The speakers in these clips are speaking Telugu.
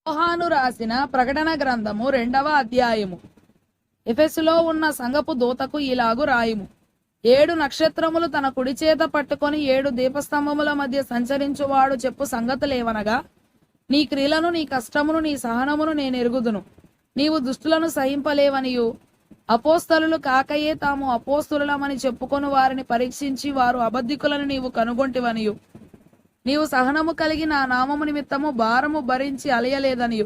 యోహాను రాసిన ప్రకటన గ్రంథము 2వ అధ్యాయము. ఎఫెసులో ఉన్న సంఘపు దూతకు ఇలాగు రాయుము. 7 నక్షత్రములు తన కుడి చేత పట్టుకొని 7 దీపస్తంభముల మధ్య సంచరించువాడు చెప్పు సంగతులేవనగా, నీ క్రియలను, నీ కష్టమును, నీ సహనమును నేను ఎరుగుదును. నీవు దుష్టులను సహింపలేవనియు, అపోస్తలులు కాకయే తాము అపోస్తులమని చెప్పుకొని వారిని పరీక్షించి వారు అబద్ధికులను నీవు కనుగొంటివనియు, నీవు సహనము కలిగి నా నామము నిమిత్తము భారము భరించి అలయలేదనియు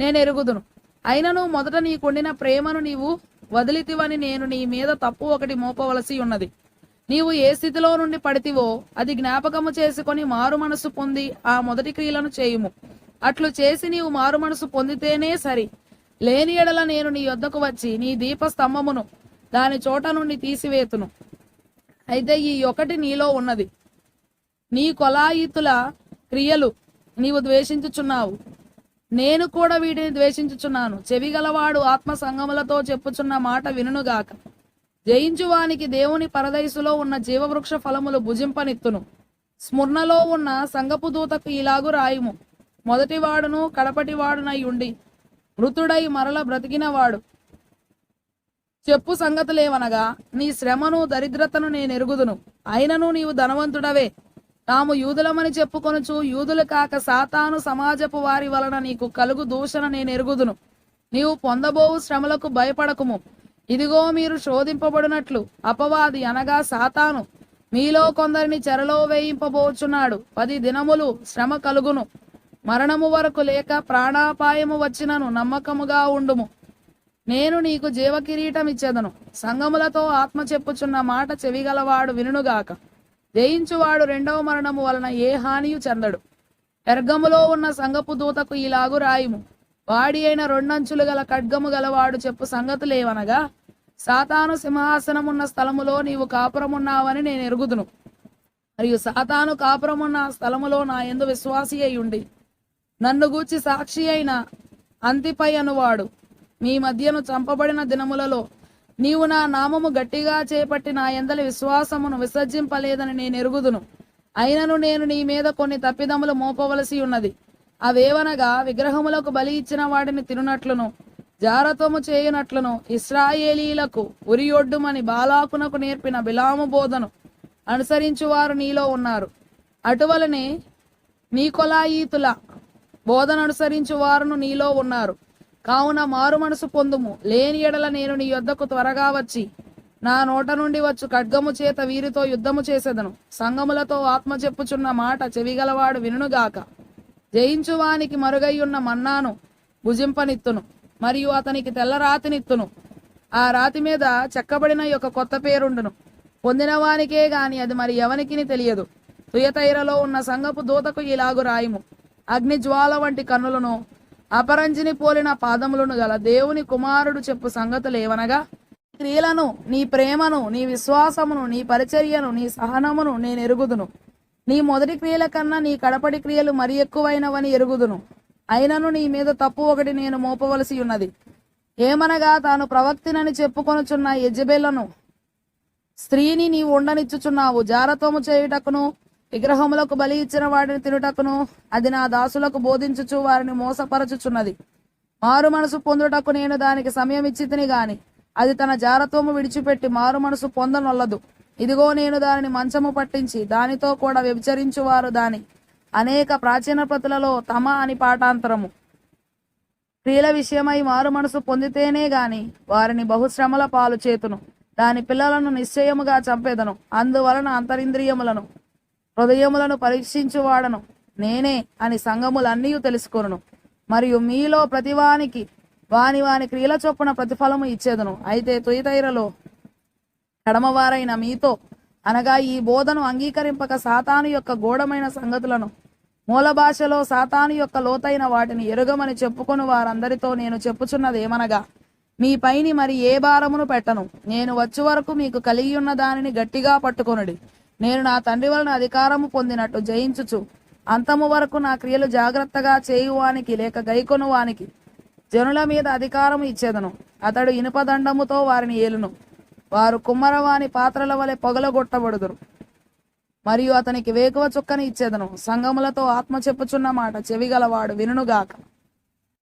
నేను ఎరుగుదును. అయినను మొదట నీకుండిన ప్రేమను నీవు వదిలితివని నేను నీ మీద తప్పు ఒకటి మోపవలసి ఉన్నది. నీవు ఏ స్థితిలో నుండి పడితివో అది జ్ఞాపకము చేసుకొని మారు మనసు పొంది ఆ మొదటి క్రియలను చేయుము. అట్లు చేసి నీవు మారు మనసు పొందితేనే సరి. లేని ఎడల నేను నీ యొద్దకు వచ్చి నీ దీపస్తంభమును దాని చోట నుండి తీసివేతును. అయితే ఈ ఒకటి నీలో ఉన్నది, నీ కొలాయితుల క్రియలు నీవు ద్వేషించుచున్నావు. నేను కూడా వీటిని ద్వేషించుచున్నాను. చెవిగలవాడు ఆత్మ సంగములతో చెప్పుచున్న మాట వినుగాక. జయించువానికి దేవుని పరదైసులో ఉన్న జీవవృక్ష ఫలములు భుజింపనిత్తును. స్మృణలో ఉన్న సంగపు దూతకు ఇలాగు రాయుము. మొదటివాడును కడపటివాడునై ఉండి మృతుడై మరల బ్రతికినవాడు చెప్పు సంగతులేవనగా, నీ శ్రమను దరిద్రతను నేను ఎరుగుదును. అయినను నీవు ధనవంతుడవే. తాము యూదులమని చెప్పుకొనుచు యూదులు కాక సాతాను సమాజపు వారి వలన నీకు కలుగు దూషణ నేను ఎరుగుదును. నీవు పొందబోవు శ్రమలకు భయపడకుము. ఇదిగో మీరు శోధింపబడినట్లు అపవాది అనగా సాతాను మీలో కొందరిని చెరలో వేయింపబోచున్నాడు. 10 దినములు శ్రమ కలుగును. మరణము వరకు లేక ప్రాణాపాయము వచ్చినను నమ్మకముగా ఉండుము. నేను నీకు జీవకిరీటం ఇచ్చెదను. సంగములతో ఆత్మ చెప్పుచున్న మాట చెవిగలవాడు వినుగాక. జయించువాడు 2వ మరణము వలన ఏ హానియు చెందడు. పెర్గములో ఉన్న సంగపు దూతకు ఇలాగు రాయుము. వాడి అయిన 2 అంచులు గల ఖడ్గము గలవాడు చెప్పు సంగతులేవనగా, సాతాను సింహాసనమున్న స్థలములో నీవు కాపురమున్నావని నేను ఎరుగుదును. మరియు సాతాను కాపురమున్న స్థలములో నా యందు విశ్వాసి అయి ఉండి నన్ను గూర్చి సాక్షి అయిన అంతిపై అనువాడు మీ మధ్యను చంపబడిన దినములలో నీవు నా నామము గట్టిగా చేపట్టి నా యందలి విశ్వాసమును విసర్జింపలేదని నేను ఎరుగుదును. అయినను నేను నీ మీద కొన్ని తప్పిదములు మోపవలసి ఉన్నది. అవేవనగా, విగ్రహములకు బలి ఇచ్చిన వాటిని తినునట్లును, జారత్వము చేయునట్లును, ఇశ్రాయేలీలకు ఉరియొడ్డుమని బాలాకునకు నేర్పిన బిలాము బోధను అనుసరించువారు నీలో ఉన్నారు. అటువలనే నీకొలాయీతుల బోధన అనుసరించు వారును నీలో ఉన్నారు. కావున మారు మనసు పొందుము. లేని ఎడల నేను నీ యొద్దకు త్వరగా వచ్చి నా నోట నుండి వచ్చు ఖడ్గము చేత వీరితో యుద్ధము చేసేదను. సంగములతో ఆత్మ చెప్పుచున్న మాట చెవిగలవాడు వినుగాక. జయించువానికి మరుగయ్యున్న మన్నాను భుజింపనిత్తును, మరియు అతనికి తెల్ల రాతినిత్తును. ఆ రాతి మీద చెక్కబడిన యొక్క కొత్త పేరుండును. పొందినవానికే గాని అది మరి ఎవనికిని తెలియదు. తుయతైరలో ఉన్న సంగపు దూతకు ఇలాగు రాయుము. అగ్ని జ్వాల వంటి కన్నులను, అపరంజిని పోలిన పాదములను గల దేవుని కుమారుడు చెప్పు సంగతులేవనగా, క్రియలను, నీ ప్రేమను, నీ విశ్వాసమును, నీ పరిచర్యను, నీ సహనమును నేను ఎరుగుదును. నీ మొదటి క్రియల కన్నా నీ కడపటి క్రియలు మరి ఎక్కువైనవని ఎరుగుదును. అయినను నీ మీద తప్పు ఒకటి నేను మోపవలసి ఉన్నది. ఏమనగా, తాను ప్రవక్తినని చెప్పుకొనుచున్న యెజబెలను స్త్రీని నీవు ఉండనిచ్చుచున్నావు. జారత్వము చేయుటకును, విగ్రహములకు బలి ఇచ్చిన వాటిని తినుటకును అది నా దాసులకు బోధించుచు వారిని మోసపరచుచున్నది. మారు మనసు పొందుటకు నేను దానికి సమయం ఇచ్చితిని గాని అది తన జారత్వము విడిచిపెట్టి మారు మనసు పొందనొల్లదు. ఇదిగో నేను దానిని మంచము పట్టించి దానితో కూడా వ్యభిచరించువారు దాని అనేక ప్రాచీన ప్రతులలో తమ అని పాఠాంతరము. క్రియల విషయమై మారు మనసు పొందితేనే గాని వారిని బహుశ్రమల పాలు చేతును. దాని పిల్లలను నిశ్చయముగా చంపేదను. అందువలన అంతరింద్రియములను హృదయములను పరీక్షించువాడను నేనే అని సంగములన్నీ తెలుసుకొనును. మరియు మీలో ప్రతివానికి వాని వాని క్రియల చొప్పున ప్రతిఫలము ఇచ్చేదను. అయితే తుయతైరలో కడమవారైన మీతో అనగా ఈ బోధను అంగీకరింపక సాతాను యొక్క గూఢమైన సంగతులను, మూల భాషలో సాతాను యొక్క లోతైన వాటిని ఎరుగమని చెప్పుకొని వారందరితో నేను చెప్పుచున్నది ఏమనగా, మీ పైని మరి ఏ భారమును పెట్టను. నేను వచ్చు వరకు మీకు కలిగి ఉన్న దానిని గట్టిగా పట్టుకొనుడి. నేను నా తండ్రి వలన అధికారము పొందినట్టు జయించుచు అంతము వరకు నా క్రియలు జాగ్రత్తగా చేయువానికి లేక గైకొనువానికి జనుల మీద అధికారము ఇచ్చేదను. అతడు ఇనుపదండముతో వారిని ఏలును. వారు కుమ్మరవాని పాత్రల వలె పొగలగొట్టబడుదురు. మరియు అతనికి వేకువ చుక్కని ఇచ్చేదను. సంగములతో ఆత్మ చెప్పుచున్న మాట చెవిగలవాడు వినుగాక.